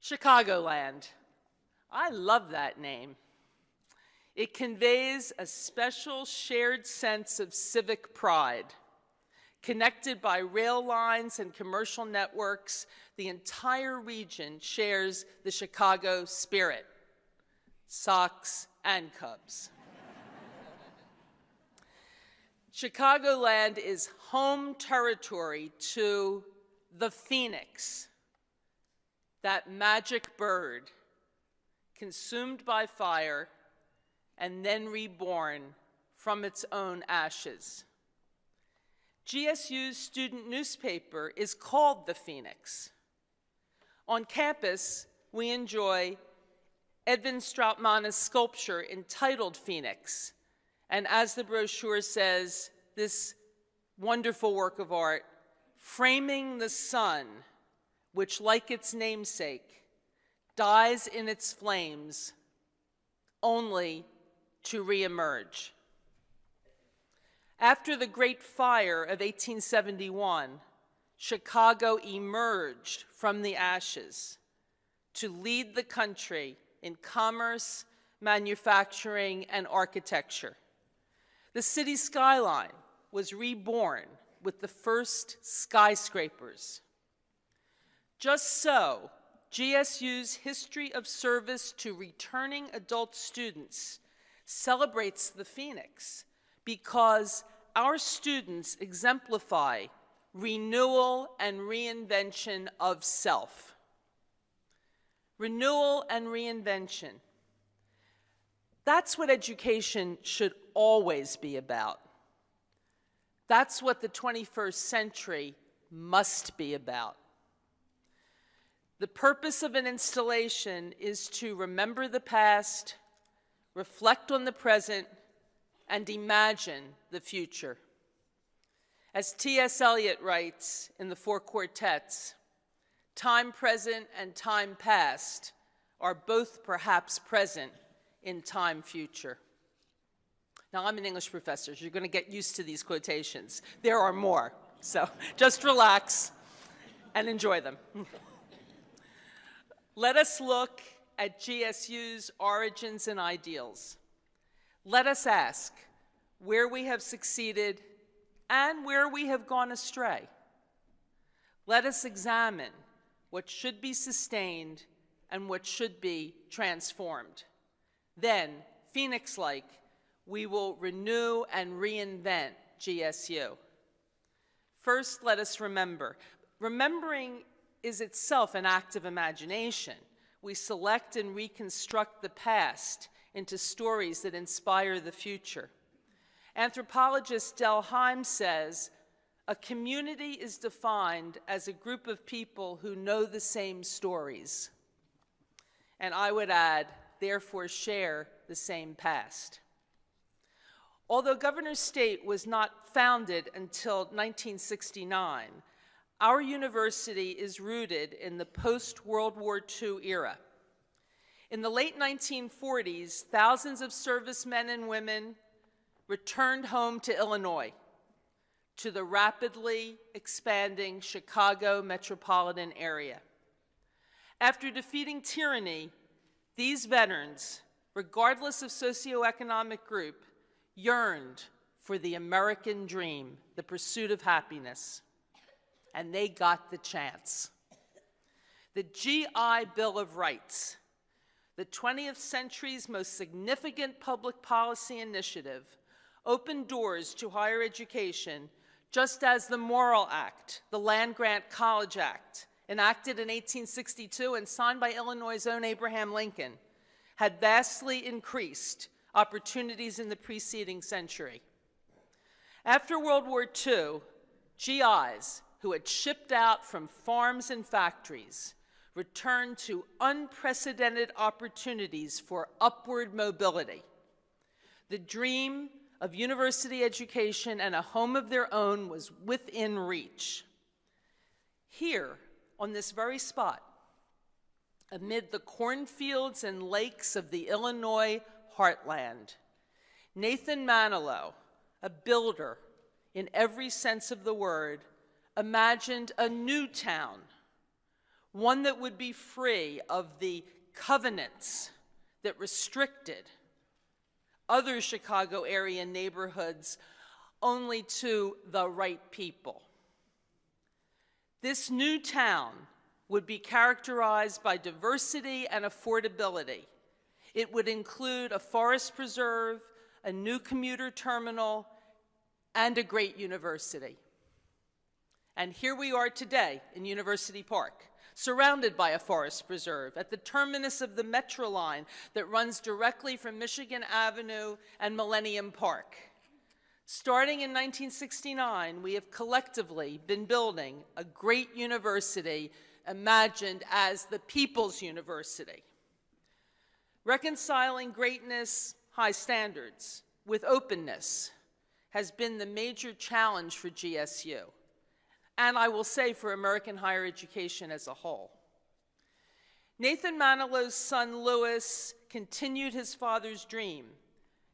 Chicagoland. I love that name. It conveys a special shared sense of civic pride. Connected by rail lines and commercial networks, the entire region shares the Chicago spirit. Sox and Cubs. Chicagoland is home territory to the Phoenix, that magic bird consumed by fire and then reborn from its own ashes. GSU's student newspaper is called The Phoenix. On campus, we enjoy Edwin Strautmanis' sculpture entitled Phoenix, and as the brochure says, this wonderful work of art, framing the sun, which, like its namesake, dies in its flames, only to reemerge. After the Great Fire of 1871, Chicago emerged from the ashes to lead the country in commerce, manufacturing, and architecture. The city skyline was reborn with the first skyscrapers. Just so, GSU's history of service to returning adult students celebrates the Phoenix because our students exemplify renewal and reinvention of self. Renewal and reinvention. That's what education should always be about. That's what the 21st century must be about. The purpose of an installation is to remember the past, reflect on the present, and imagine the future. As T.S. Eliot writes in the Four Quartets, time present and time past are both perhaps present in time future. Now, I'm an English professor, so you're going to get used to these quotations. There are more, so just relax and enjoy them. Let us look at GSU's origins and ideals. Let us ask where we have succeeded and where we have gone astray. Let us examine what should be sustained and what should be transformed. Then, Phoenix-like, we will renew and reinvent GSU. First, let us remember. Remembering is itself an act of imagination. We select and reconstruct the past into stories that inspire the future. Anthropologist Del Heim says, a community is defined as a group of people who know the same stories. And I would add, therefore share the same past. Although Governors State was not founded until 1969, our university is rooted in the post-World War II era. In the late 1940s, thousands of servicemen and women returned home to Illinois, to the rapidly expanding Chicago metropolitan area. After defeating tyranny, these veterans, regardless of socioeconomic group, yearned for the American dream, the pursuit of happiness. And they got the chance. The GI Bill of Rights, the 20th century's most significant public policy initiative, opened doors to higher education just as the Morrill Act, the Land-Grant College Act, enacted in 1862 and signed by Illinois' own Abraham Lincoln, had vastly increased opportunities in the preceding century. After World War II, GIs who had shipped out from farms and factories returned to unprecedented opportunities for upward mobility. The dream of university education and a home of their own was within reach. Here, on this very spot, amid the cornfields and lakes of the Illinois heartland, Nathan Manilow, a builder in every sense of the word, imagined a new town, one that would be free of the covenants that restricted other Chicago area neighborhoods only to the right people. This new town would be characterized by diversity and affordability. It would include a forest preserve, a new commuter terminal, and a great university. And here we are today in University Park, surrounded by a forest preserve at the terminus of the Metro line that runs directly from Michigan Avenue and Millennium Park. Starting in 1969, we have collectively been building a great university imagined as the People's University. Reconciling greatness, high standards, with openness has been the major challenge for GSU, and I will say for American higher education as a whole. Nathan Manilow's son, Louis, continued his father's dream,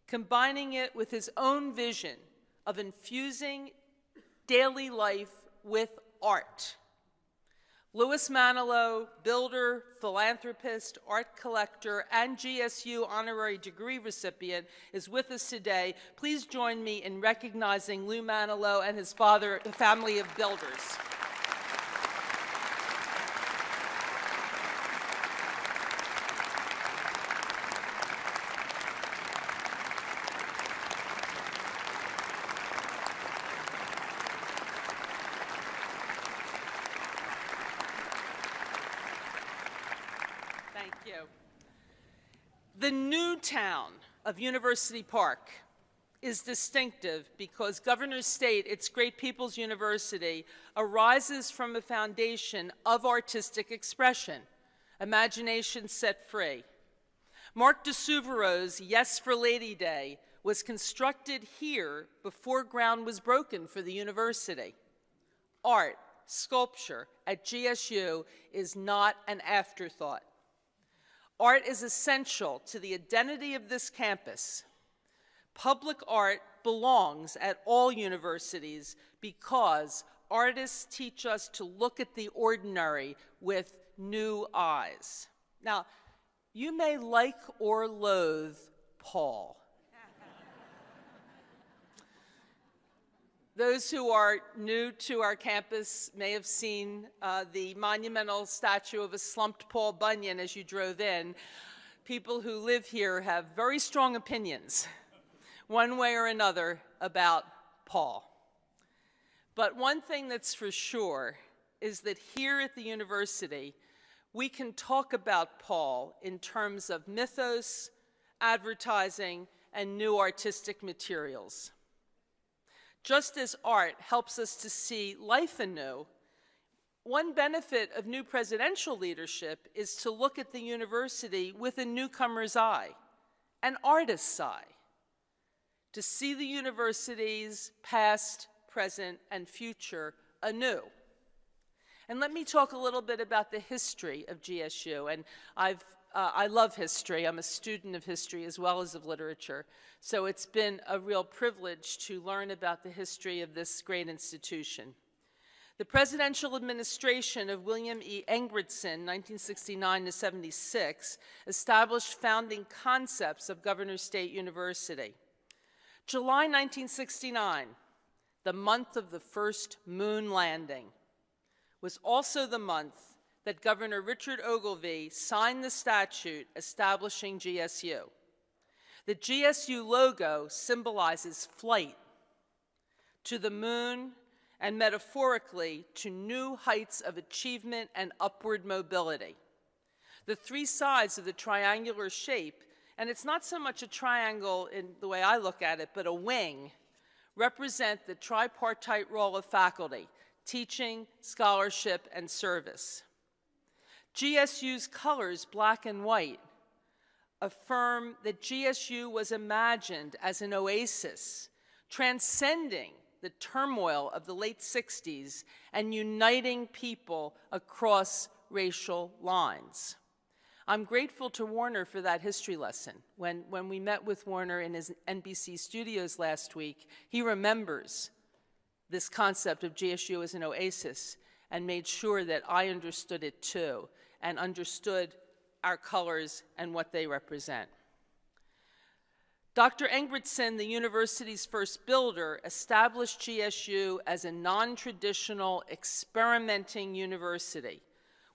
combining it with his own vision of infusing daily life with art. Louis Manilow, builder, philanthropist, art collector, and GSU honorary degree recipient, is with us today. Please join me in recognizing Lou Manilow and his father, the family of builders. Thank you. The new town of University Park is distinctive because Governor's State, its great people's university, arises from a foundation of artistic expression, imagination set free. Mark de Souvreau's Yes for Lady Day was constructed here before ground was broken for the university. Art, sculpture at GSU is not an afterthought. Art is essential to the identity of this campus. Public art belongs at all universities because artists teach us to look at the ordinary with new eyes. Now, you may like or loathe Paul. Those who are new to our campus may have seen the monumental statue of a slumped Paul Bunyan as you drove in. People who live here have very strong opinions, one way or another, about Paul. But one thing that's for sure is that here at the university, we can talk about Paul in terms of mythos, advertising, and new artistic materials. Just as art helps us to see life anew, one benefit of new presidential leadership is to look at the university with a newcomer's eye, an artist's eye, to see the university's past, present, and future anew. And let me talk a little bit about the history of GSU. And I love history. I'm a student of history as well as of literature. So it's been a real privilege to learn about the history of this great institution. The presidential administration of William E. Engbertson, 1969 to 76, established founding concepts of Governor's State University. July 1969, the month of the first moon landing, was also the month that Governor Richard Ogilvie signed the statute establishing GSU. The GSU logo symbolizes flight to the moon and metaphorically to new heights of achievement and upward mobility. The three sides of the triangular shape, and it's not so much a triangle in the way I look at it, but a wing, represent the tripartite role of faculty: teaching, scholarship, and service. GSU's colors, black and white, affirm that GSU was imagined as an oasis, transcending the turmoil of the late 60s and uniting people across racial lines. I'm grateful to Warner for that history lesson. When we met with Warner in his NBC studios last week, he remembers this concept of GSU as an oasis, and made sure that I understood it too, and understood our colors and what they represent. Dr. Engbertson, the university's first builder, established GSU as a non-traditional experimenting university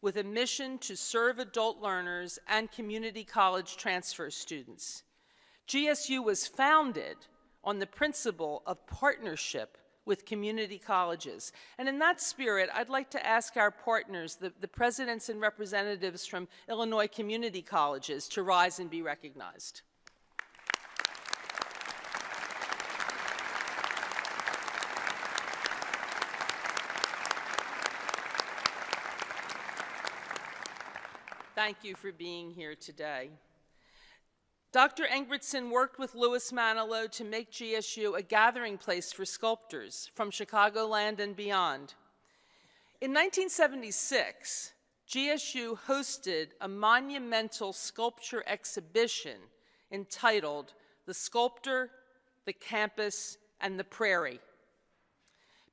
with a mission to serve adult learners and community college transfer students. GSU was founded on the principle of partnership with community colleges. And in that spirit, I'd like to ask our partners, the presidents and representatives from Illinois community colleges, to rise and be recognized. Thank you for being here today. Dr. Engbertson worked with Louis Manilow to make GSU a gathering place for sculptors from Chicagoland and beyond. In 1976, GSU hosted a monumental sculpture exhibition entitled The Sculptor, the Campus, and the Prairie.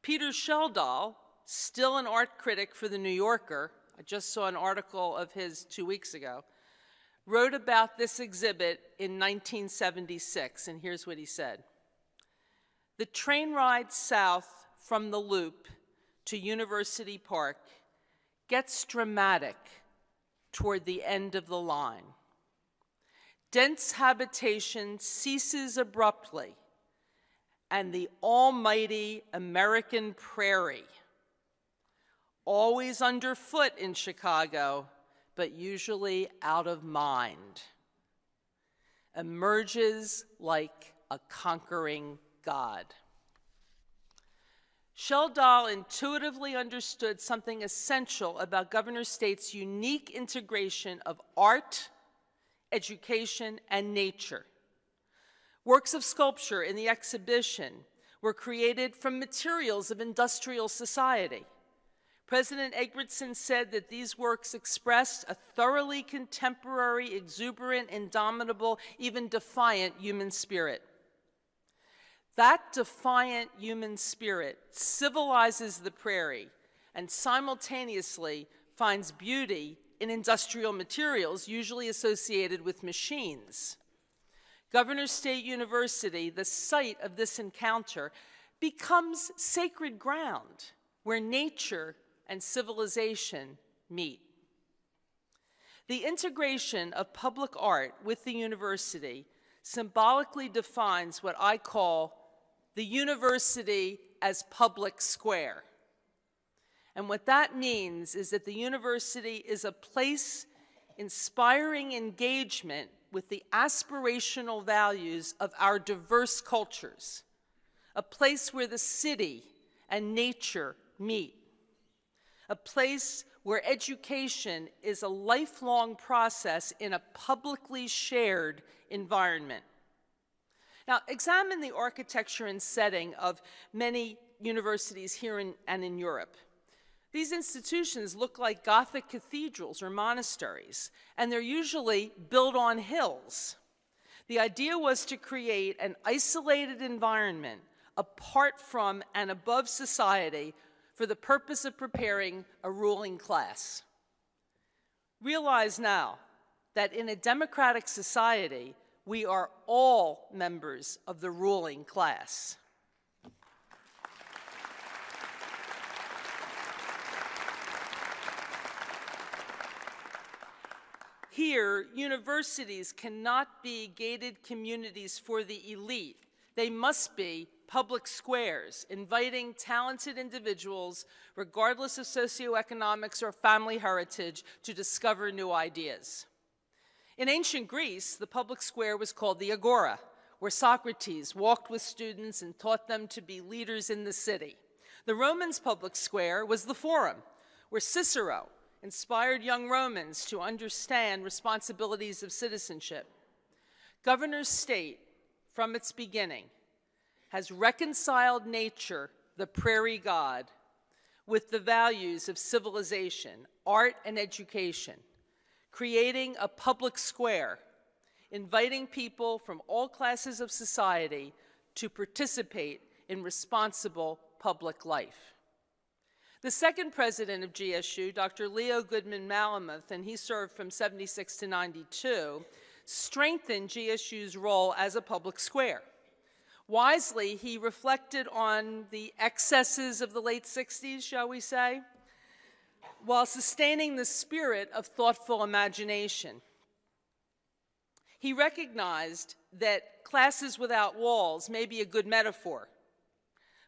Peter Sheldal, still an art critic for The New Yorker, I just saw an article of his 2 weeks ago, wrote about this exhibit in 1976, and here's what he said. The train ride south from the Loop to University Park gets dramatic toward the end of the line. Dense habitation ceases abruptly, and the almighty American prairie, always underfoot in Chicago, but usually out of mind, emerges like a conquering god. Sheldal intuitively understood something essential about Governor State's unique integration of art, education, and nature. Works of sculpture in the exhibition were created from materials of industrial society. President Engbertson said that these works expressed a thoroughly contemporary, exuberant, indomitable, even defiant human spirit. That defiant human spirit civilizes the prairie and simultaneously finds beauty in industrial materials usually associated with machines. Governor State University, the site of this encounter, becomes sacred ground where nature and civilization meet. The integration of public art with the university symbolically defines what I call the university as public square. And what that means is that the university is a place inspiring engagement with the aspirational values of our diverse cultures, a place where the city and nature meet, a place where education is a lifelong process in a publicly shared environment. Now, examine the architecture and setting of many universities here and in Europe. These institutions look like Gothic cathedrals or monasteries, and they're usually built on hills. The idea was to create an isolated environment apart from and above society for the purpose of preparing a ruling class. Realize now that in a democratic society, we are all members of the ruling class. Here, universities cannot be gated communities for the elite. They must be public squares, inviting talented individuals, regardless of socioeconomics or family heritage, to discover new ideas. In ancient Greece, the public square was called the agora, where Socrates walked with students and taught them to be leaders in the city. The Romans' public square was the forum, where Cicero inspired young Romans to understand responsibilities of citizenship. Governor State, from its beginning, has reconciled nature, the prairie god, with the values of civilization, art, and education, creating a public square, inviting people from all classes of society to participate in responsible public life. The second president of GSU, Dr. Leo Goodman Malamuth, and he served from 76 to 92, strengthened GSU's role as a public square. Wisely, he reflected on the excesses of the late 60s, shall we say, while sustaining the spirit of thoughtful imagination. He recognized that classes without walls may be a good metaphor,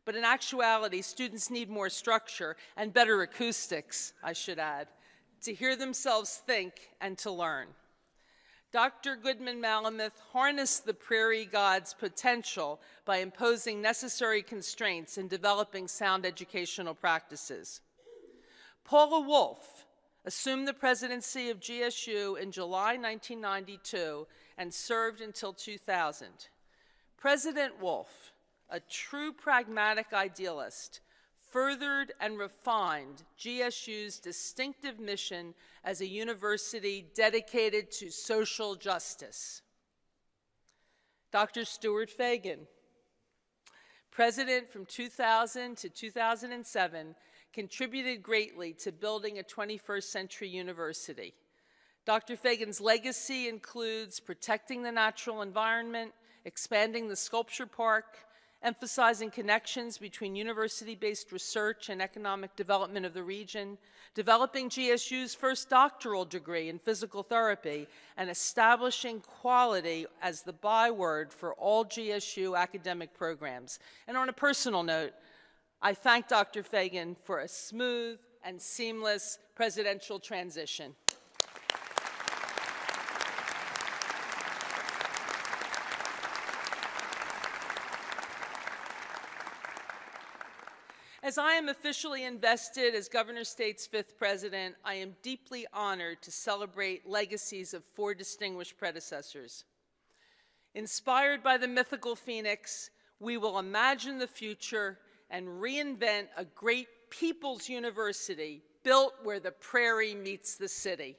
but in actuality, students need more structure and better acoustics, I should add, to hear themselves think and to learn. Dr. Goodman Malamuth harnessed the prairie god's potential by imposing necessary constraints and developing sound educational practices. Paula Wolfe assumed the presidency of GSU in July 1992 and served until 2000. President Wolfe, a true pragmatic idealist, furthered and refined GSU's distinctive mission as a university dedicated to social justice. Dr. Stuart Fagan, president from 2000 to 2007, contributed greatly to building a 21st century university. Dr. Fagan's legacy includes protecting the natural environment, expanding the sculpture park, emphasizing connections between university-based research and economic development of the region, developing GSU's first doctoral degree in physical therapy, and establishing quality as the byword for all GSU academic programs. And on a personal note, I thank Dr. Fagan for a smooth and seamless presidential transition. As I am officially invested as Governor State's 5th president, I am deeply honored to celebrate legacies of 4 distinguished predecessors. Inspired by the mythical phoenix, we will imagine the future and reinvent a great people's university built where the prairie meets the city.